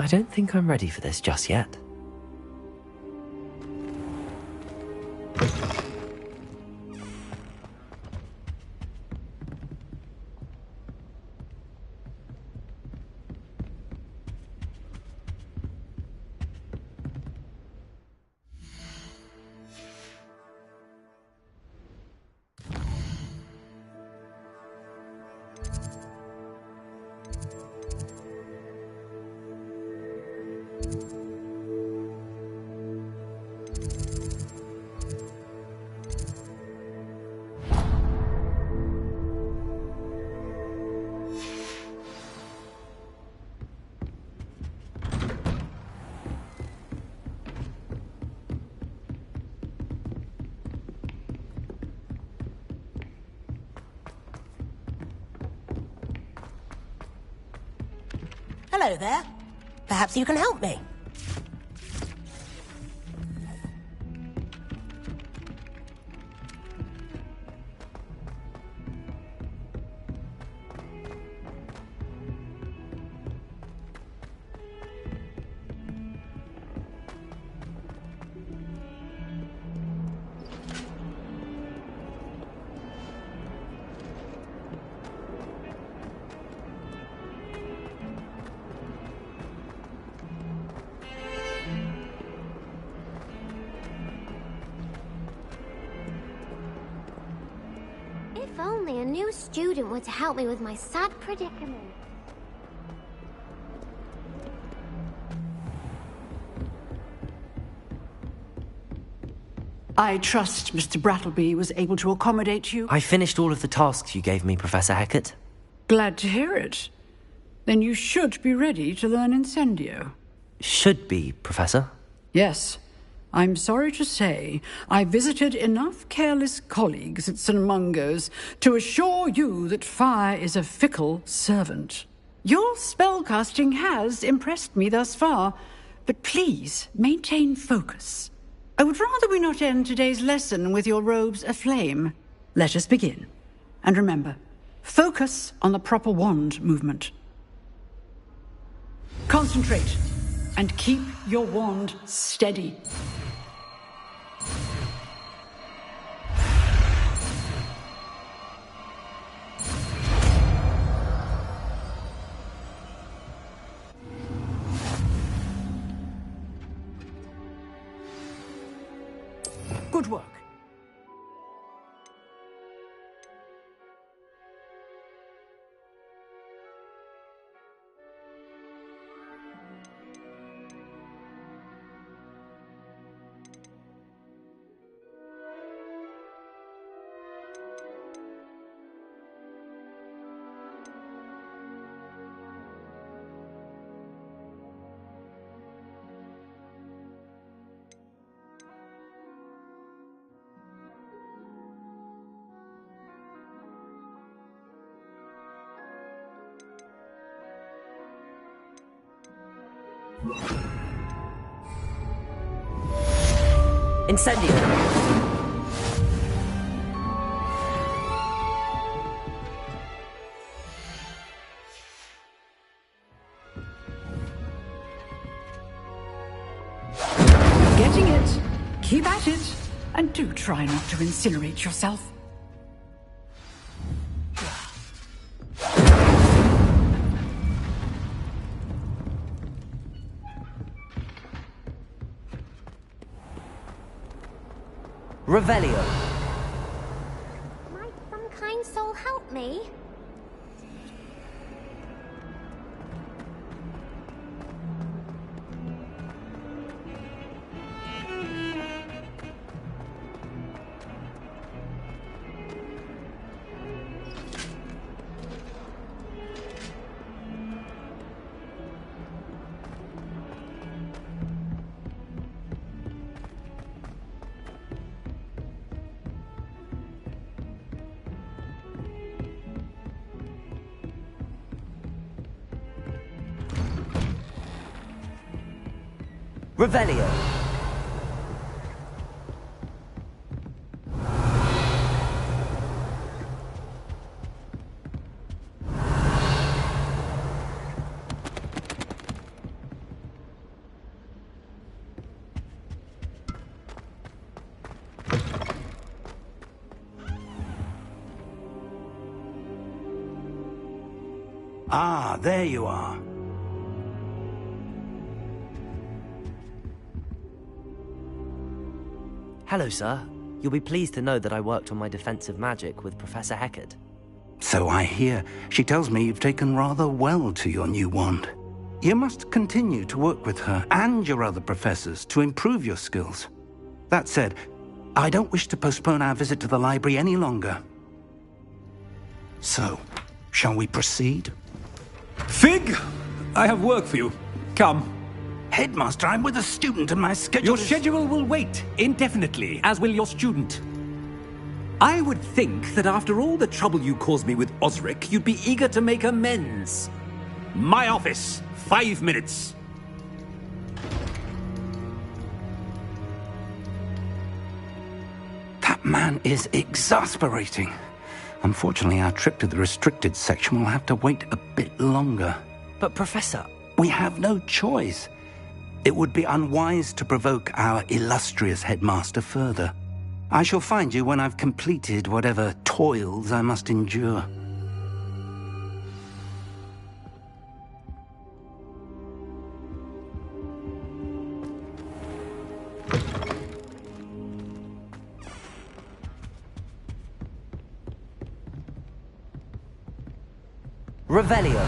I don't think I'm ready for this just yet. Hello there. Perhaps you can help me. If only a new student were to help me with my sad predicament. I trust Mr. Brattleby was able to accommodate you. I finished all of the tasks you gave me, Professor Hecat. Glad to hear it. Then you should be ready to learn Incendio. Should be, Professor. Yes. I'm sorry to say, I visited enough careless colleagues at St. Mungo's to assure you that fire is a fickle servant. Your spellcasting has impressed me thus far, but please maintain focus. I would rather we not end today's lesson with your robes aflame. Let us begin. And remember, focus on the proper wand movement. Concentrate, and keep your wand steady. Good work. Incendio! Getting it. Keep at it. And do try not to incinerate yourself. Revelio. Might some kind soul help me? Revelio. Ah, there you are. Hello, sir. You'll be pleased to know that I worked on my defensive magic with Professor Hecat. So I hear. She tells me you've taken rather well to your new wand. You must continue to work with her and your other professors to improve your skills. That said, I don't wish to postpone our visit to the library any longer. So, shall we proceed? Fig! I have work for you. Come. Headmaster, I'm with a student and my schedule Your schedule will wait indefinitely, as will your student. I would think that after all the trouble you caused me with Osric, you'd be eager to make amends. My office, 5 minutes. That man is exasperating. Unfortunately, our trip to the restricted section will have to wait a bit longer. But, Professor... We have no choice. It would be unwise to provoke our illustrious headmaster further. I shall find you when I've completed whatever toils I must endure. Revelio.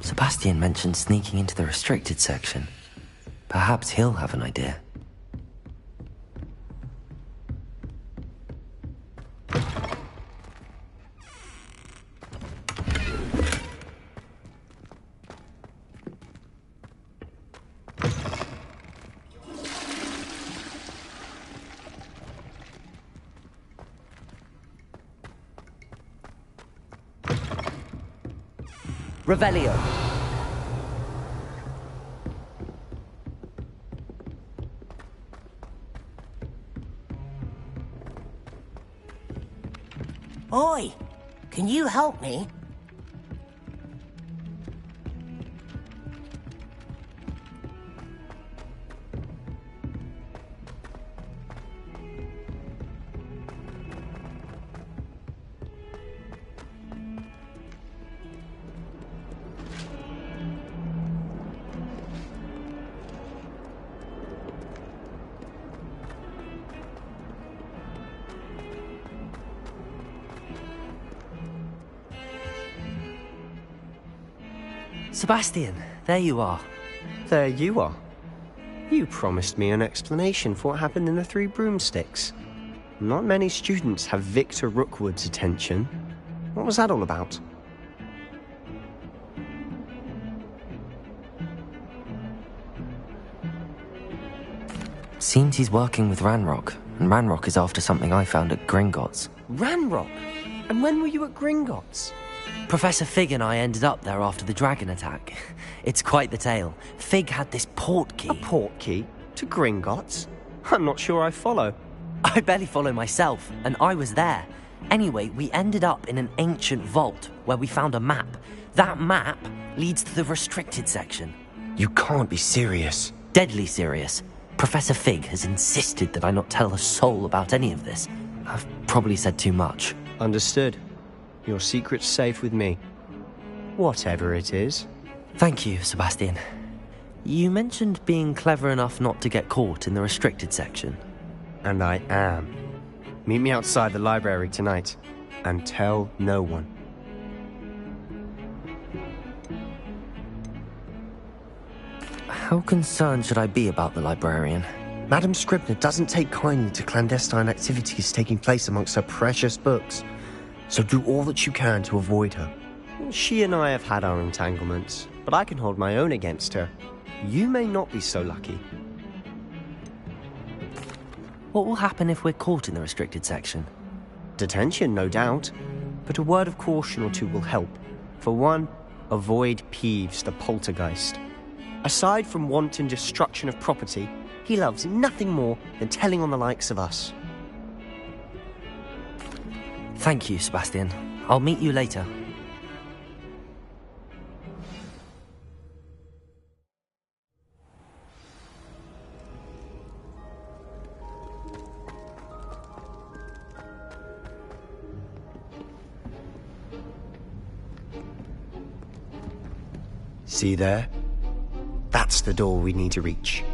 Sebastian mentioned sneaking into the restricted section. Perhaps he'll have an idea. Revelio. Oi, can you help me? Sebastian, there you are. There you are. You promised me an explanation for what happened in the Three Broomsticks. Not many students have Victor Rookwood's attention. What was that all about? Seems he's working with Ranrock, and Ranrock is after something I found at Gringotts. Ranrock? And when were you at Gringotts? Professor Fig and I ended up there after the dragon attack. It's quite the tale. Fig had this port key. A port key? To Gringotts? I'm not sure I follow. I barely follow myself, and I was there. Anyway, we ended up in an ancient vault where we found a map. That map leads to the restricted section. You can't be serious. Deadly serious. Professor Fig has insisted that I not tell a soul about any of this. I've probably said too much. Understood. Your secret's safe with me. Whatever it is. Thank you, Sebastian. You mentioned being clever enough not to get caught in the restricted section. And I am. Meet me outside the library tonight, and tell no one. How concerned should I be about the librarian? Madam Scribner doesn't take kindly to clandestine activities taking place amongst her precious books, so do all that you can to avoid her. She and I have had our entanglements, but I can hold my own against her. You may not be so lucky. What will happen if we're caught in the restricted section? Detention, no doubt, but a word of caution or two will help. For one, avoid Peeves, the poltergeist. Aside from wanton destruction of property, he loves nothing more than telling on the likes of us. Thank you, Sebastian. I'll meet you later. See there? That's the door we need to reach.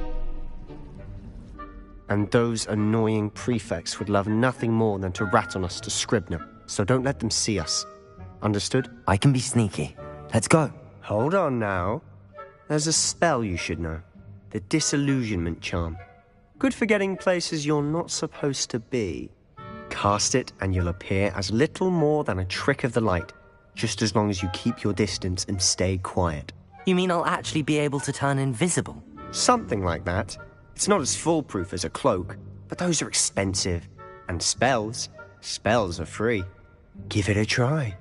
And those annoying prefects would love nothing more than to rat on us to Scribner, so don't let them see us. Understood? I can be sneaky. Let's go. Hold on now. There's a spell you should know. The Disillusionment Charm. Good for getting places you're not supposed to be. Cast it and you'll appear as little more than a trick of the light, just as long as you keep your distance and stay quiet. You mean I'll actually be able to turn invisible? Something like that. It's not as foolproof as a cloak, but those are expensive. And spells are free. Give it a try.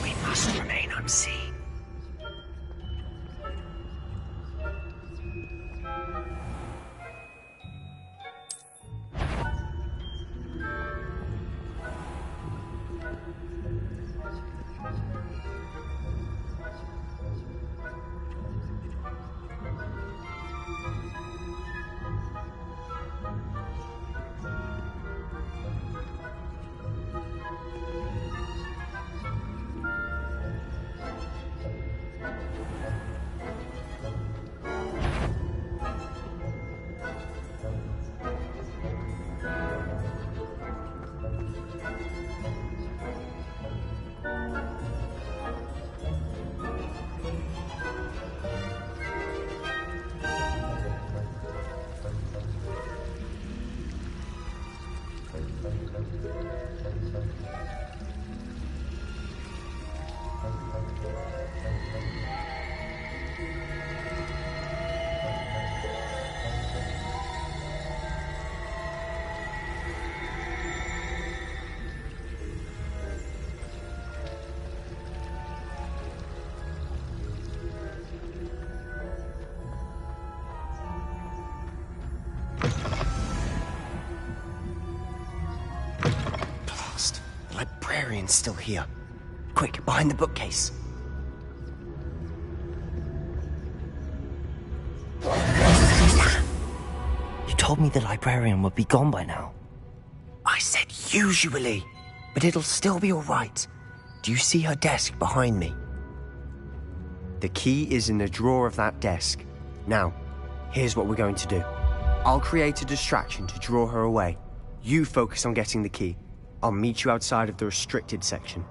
We must remain unseen. Librarian's still here. Quick, behind the bookcase. You told me the librarian would be gone by now. I said usually, but it'll still be all right. Do you see her desk behind me? The key is in the drawer of that desk. Now, here's what we're going to do. I'll create a distraction to draw her away. You focus on getting the key. I'll meet you outside of the restricted section.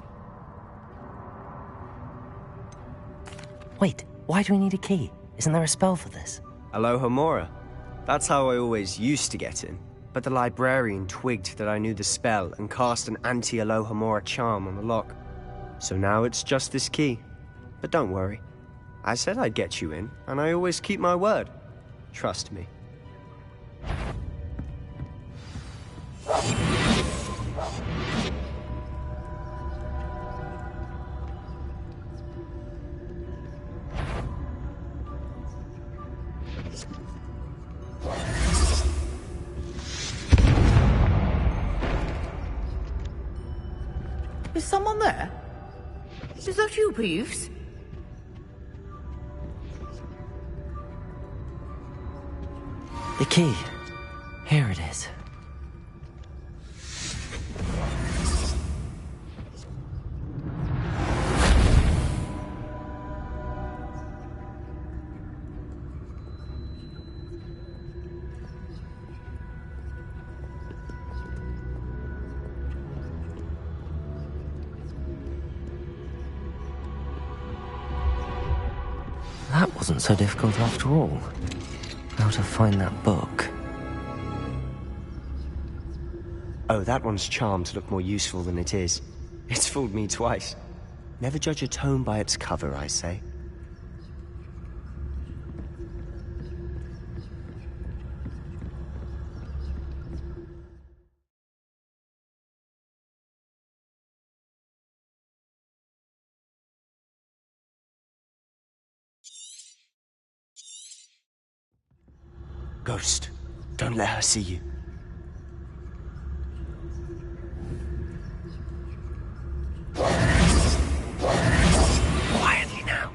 Wait, why do we need a key? Isn't there a spell for this? Alohomora. That's how I always used to get in. But the librarian twigged that I knew the spell and cast an anti-Alohomora charm on the lock. So now it's just this key. But don't worry. I said I'd get you in, and I always keep my word. Trust me. Is someone there? Is that you, Peeves? The key. Here it is. That wasn't so difficult after all. How to find that book. Oh, that one's charmed to look more useful than it is. It's fooled me twice. Never judge a tome by its cover, I say. Ghost, don't let her see you. Quietly now.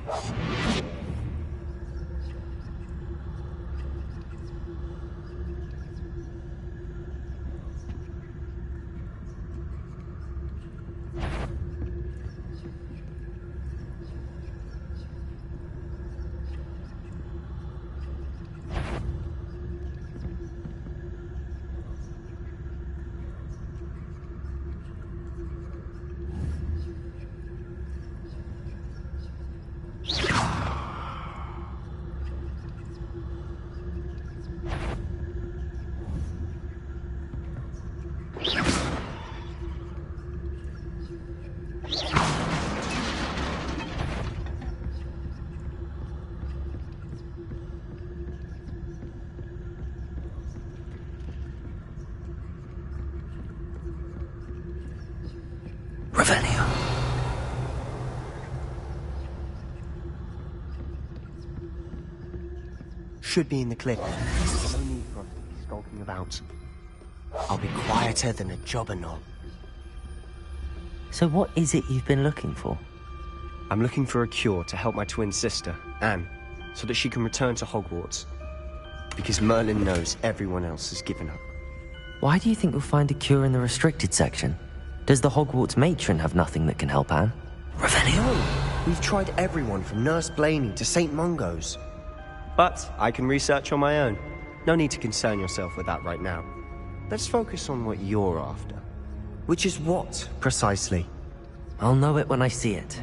Revelio. Should be in the clip. No need for us to be skulking about. I'll be quieter than a jobber knob. So what is it you've been looking for? I'm looking for a cure to help my twin sister, Anne, so that she can return to Hogwarts. Because Merlin knows everyone else has given up. Why do you think you'll find a cure in the restricted section? Does the Hogwarts matron have nothing that can help Anne? Revelio! No, we've tried everyone from Nurse Blaney to St. Mungo's. But I can research on my own. No need to concern yourself with that right now. Let's focus on what you're after. Which is what, precisely? I'll know it when I see it.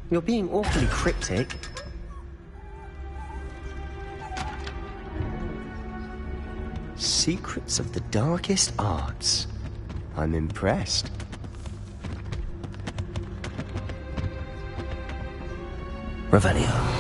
You're being awfully cryptic. Secrets of the darkest arts. I'm impressed. Revelio.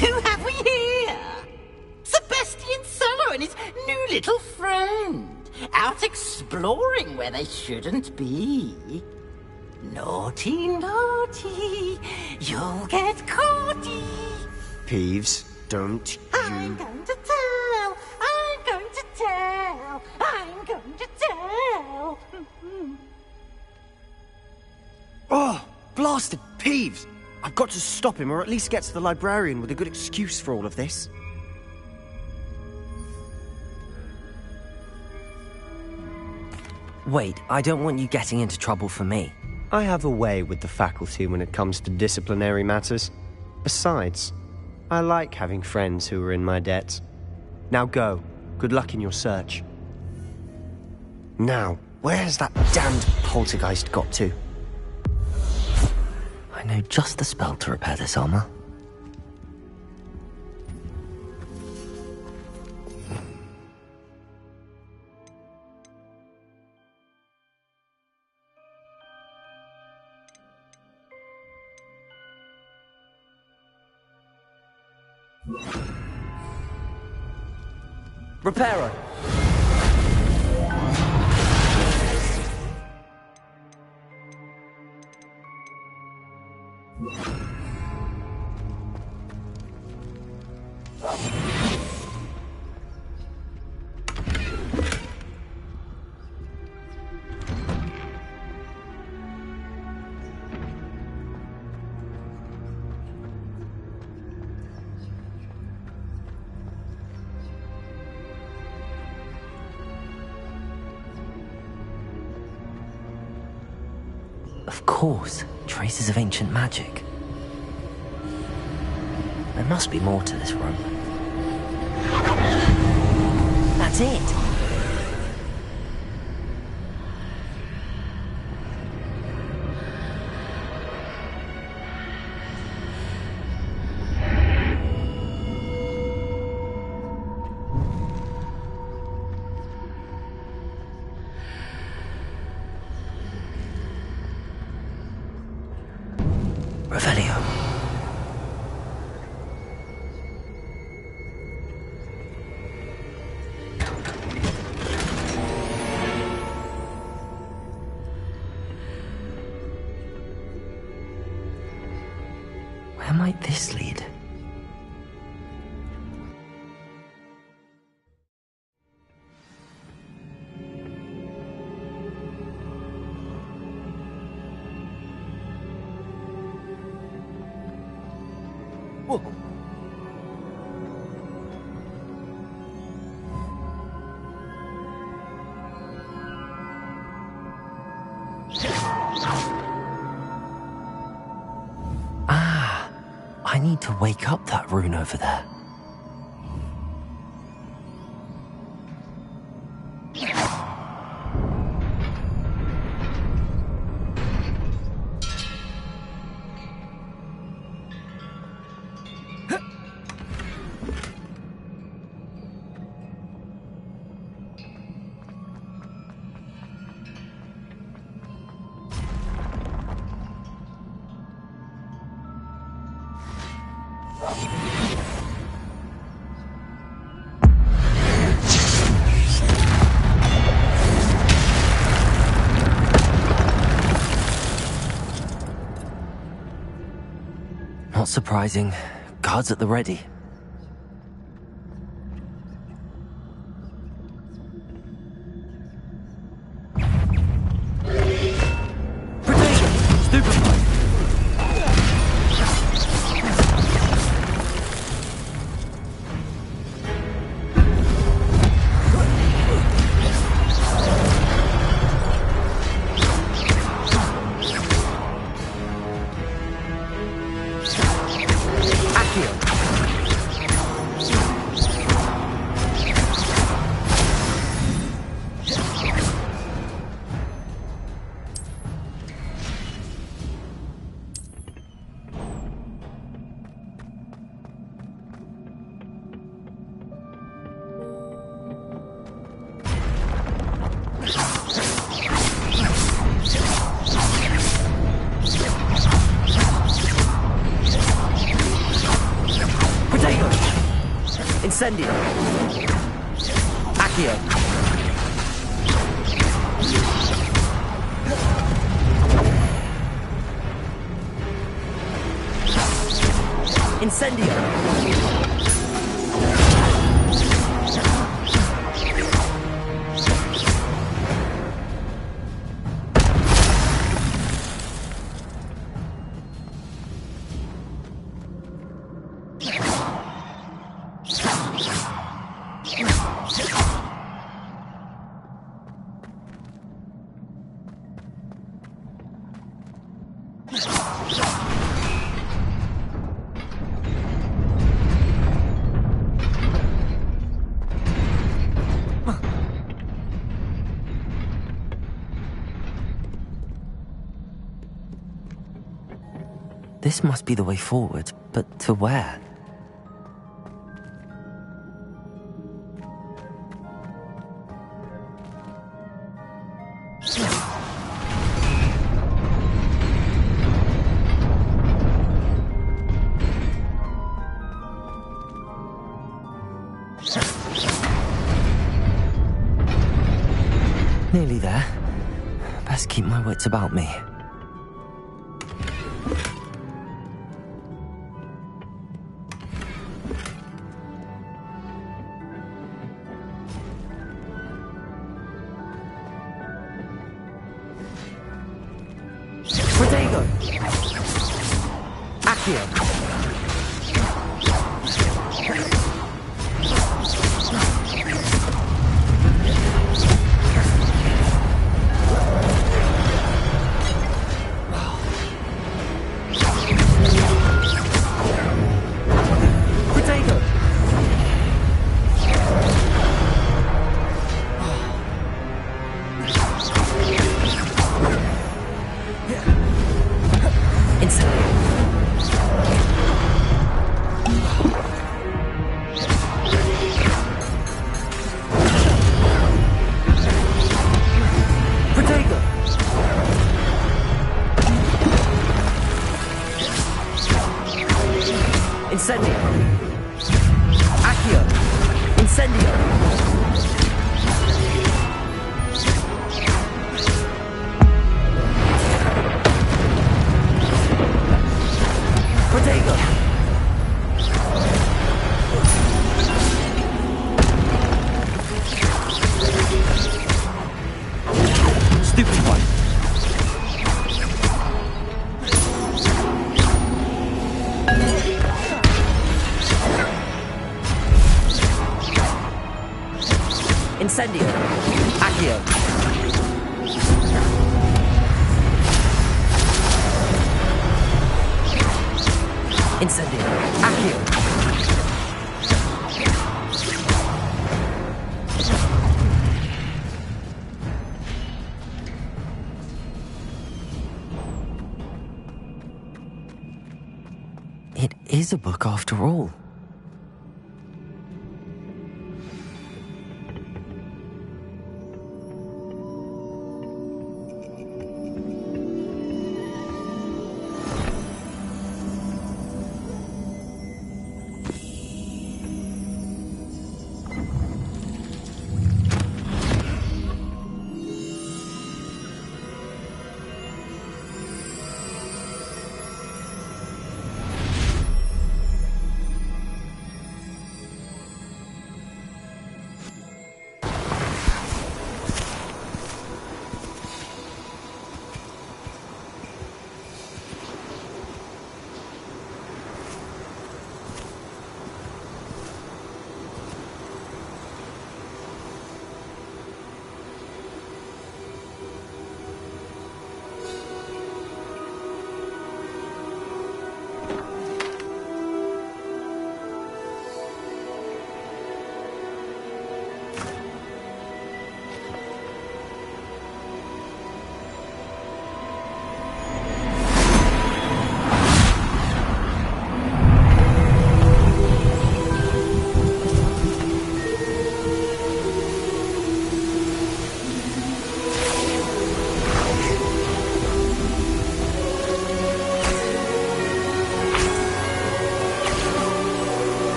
Who have we here? Sebastian Cello and his new little friend. Out exploring where they shouldn't be. Naughty, naughty. You'll get caughty. Peeves, don't you... I'm going to tell. I'm going to tell. I'm going to tell. Oh, blasted Peeves! I've got to stop him, or at least get to the librarian with a good excuse for all of this. Wait, I don't want you getting into trouble for me. I have a way with the faculty when it comes to disciplinary matters. Besides, I like having friends who are in my debt. Now go. Good luck in your search. Now, where's that damned poltergeist got to? I know just the spell to repair this armor. Reparo! Of course, traces of ancient magic. There must be more to this room. That's it! Revelio. Where might this lead? Whoa. Ah, I need to wake up that rune over there. Not surprising. Guards at the ready. Incendio. Accio. Incendio. This must be the way forward, but to where? Nearly there. Best keep my wits about me. Protego! Accio! Incendio! Accio! Incendio! Protego! Stupefy! Incendio! Accio! Incendio! Accio! It is a book after all.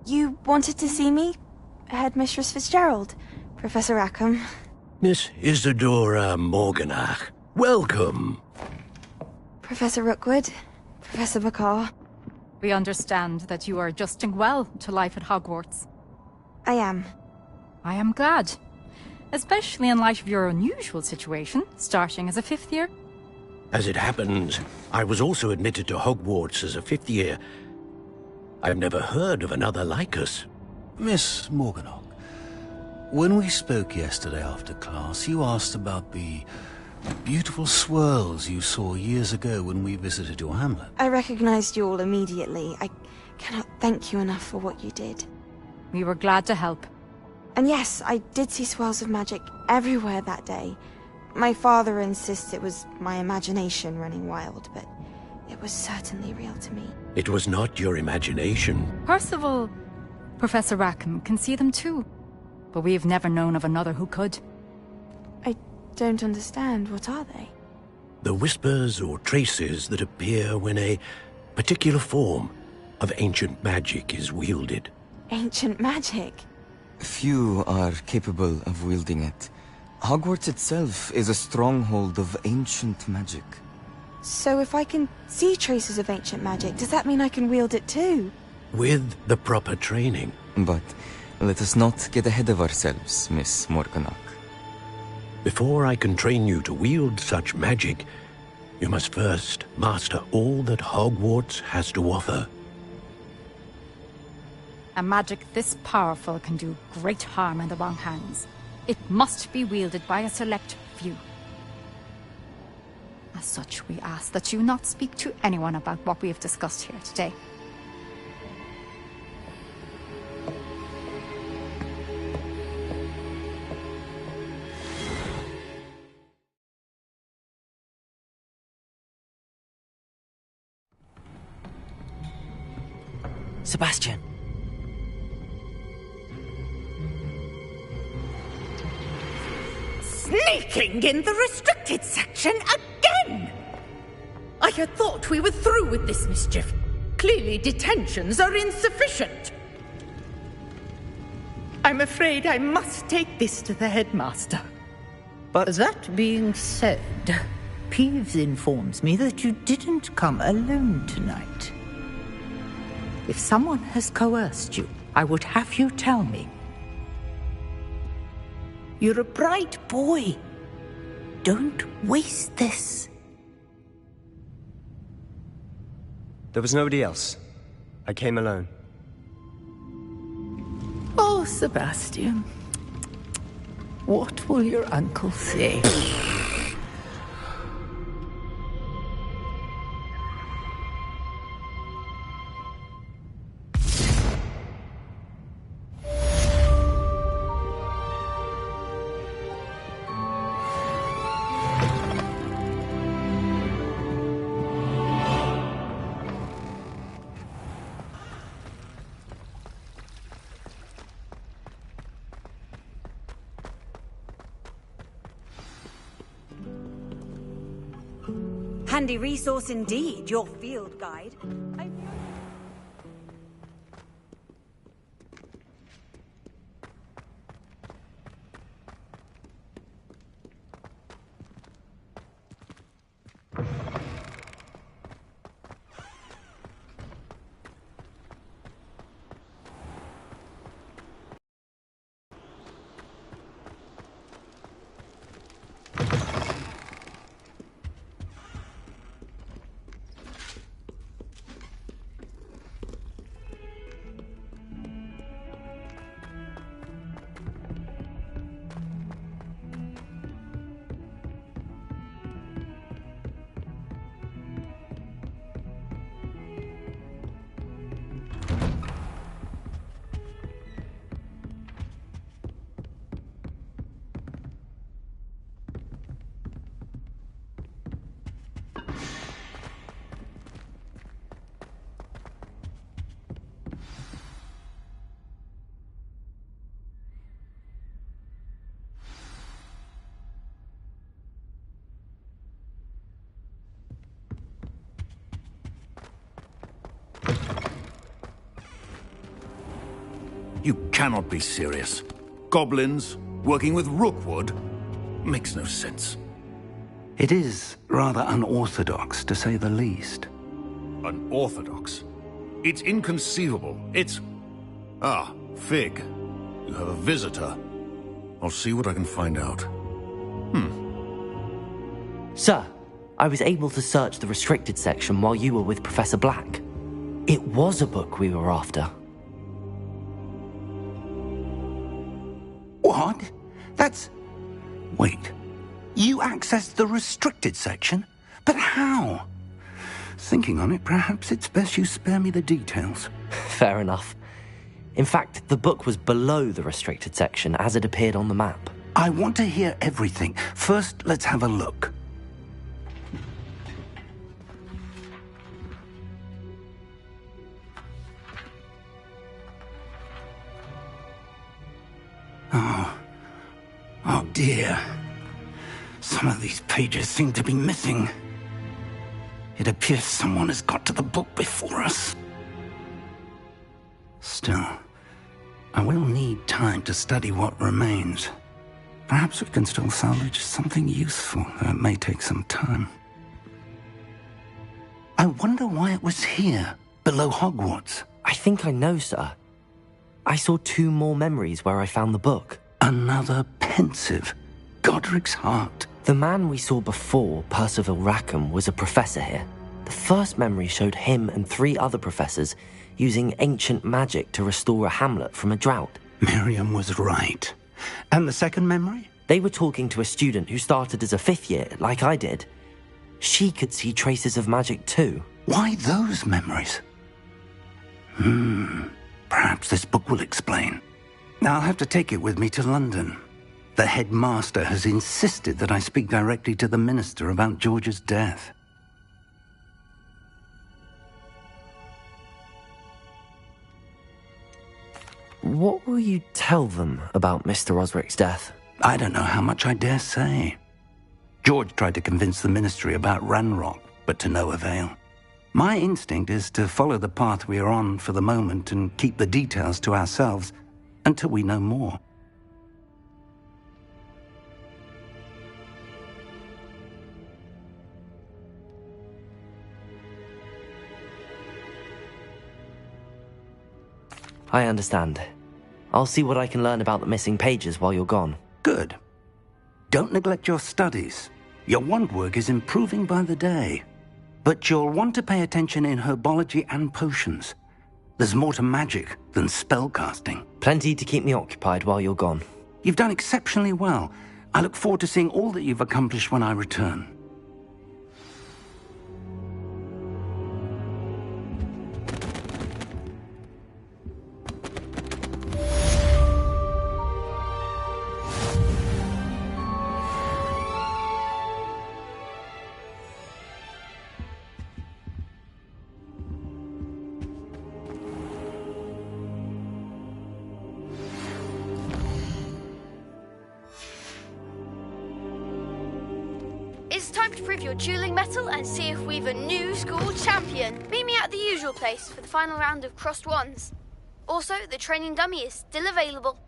You wanted to see me? Headmistress Fitzgerald? Professor Rackham? Miss Isadora Morganach, welcome. Professor Rookwood? Professor McCaw? We understand that you are adjusting well to life at Hogwarts. I am. I am glad. Especially in light of your unusual situation, starting as a 5th year. As it happens, I was also admitted to Hogwarts as a 5th year. I've never heard of another like us. Miss Morganach, when we spoke yesterday after class, you asked about the beautiful swirls you saw years ago when we visited your hamlet. I recognized you all immediately. I cannot thank you enough for what you did. We were glad to help. And yes, I did see swirls of magic everywhere that day. My father insists it was my imagination running wild, but it was certainly real to me. It was not your imagination. Percival, Professor Rackham can see them too. But we've never known of another who could. I don't understand. What are they? The whispers or traces that appear when a particular form of ancient magic is wielded. Ancient magic? Few are capable of wielding it. Hogwarts itself is a stronghold of ancient magic. So if I can see traces of ancient magic, does that mean I can wield it too? With the proper training. But let us not get ahead of ourselves, Miss Morganach. Before I can train you to wield such magic, you must first master all that Hogwarts has to offer. A magic this powerful can do great harm in the wrong hands. It must be wielded by a select few. As such, we ask that you not speak to anyone about what we have discussed here today. Sebastian. Sneaking in the restricted section again! I had thought we were through with this mischief. Clearly detentions are insufficient. I'm afraid I must take this to the headmaster. But that being said, Peeves informs me that you didn't come alone tonight. If someone has coerced you, I would have you tell me. You're a bright boy. Don't waste this. There was nobody else. I came alone. Oh, Sebastian. What will your uncle say? Handy resource indeed, your field guide. You cannot be serious. Goblins, working with Rookwood? Makes no sense. It is rather unorthodox, to say the least. Unorthodox? It's inconceivable. It's... Ah, Fig. You have a visitor. I'll see what I can find out. Sir, I was able to search the restricted section while you were with Professor Black. It was a book we were after. What? That's... Wait. You accessed the restricted section? But how? Thinking on it, perhaps it's best you spare me the details. Fair enough. In fact, the book was below the restricted section as it appeared on the map. I want to hear everything. First, let's have a look. Oh dear. Some of these pages seem to be missing. It appears someone has got to the book before us. Still, I will need time to study what remains. Perhaps we can still salvage something useful, though it may take some time. I wonder why it was here, below Hogwarts. I think I know, sir. I saw 2 more memories where I found the book. Another pensive. Godric's heart. The man we saw before, Percival Rackham, was a professor here. The first memory showed him and 3 other professors using ancient magic to restore a hamlet from a drought. Miriam was right. And the second memory? They were talking to a student who started as a 5th year, like I did. She could see traces of magic too. Why those memories? Perhaps this book will explain. I'll have to take it with me to London. The headmaster has insisted that I speak directly to the minister about George's death. What will you tell them about Mr. Osric's death? I don't know how much I dare say. George tried to convince the ministry about Ranrock, but to no avail. My instinct is to follow the path we are on for the moment and keep the details to ourselves until we know more. I understand. I'll see what I can learn about the missing pages while you're gone. Good. Don't neglect your studies. Your wand work is improving by the day. But you'll want to pay attention in herbology and potions. There's more to magic than spellcasting. Plenty to keep me occupied while you're gone. You've done exceptionally well. I look forward to seeing all that you've accomplished when I return. It's time to prove your dueling mettle and see if we've a new school champion. Meet me at the usual place for the final round of crossed wands. Also, the training dummy is still available.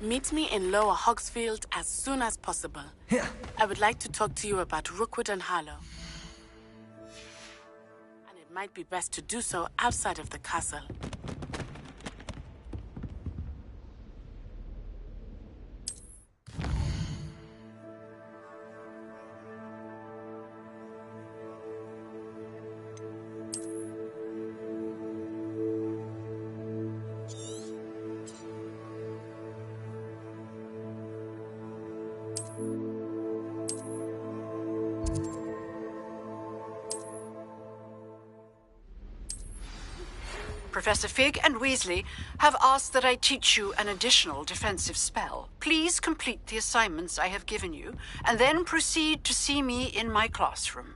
Meet me in Lower Hogsfield as soon as possible. I would like to talk to you about Rookwood and Harlow. And it might be best to do so outside of the castle. Professor Fig and Weasley have asked that I teach you an additional defensive spell. Please complete the assignments I have given you, and then proceed to see me in my classroom.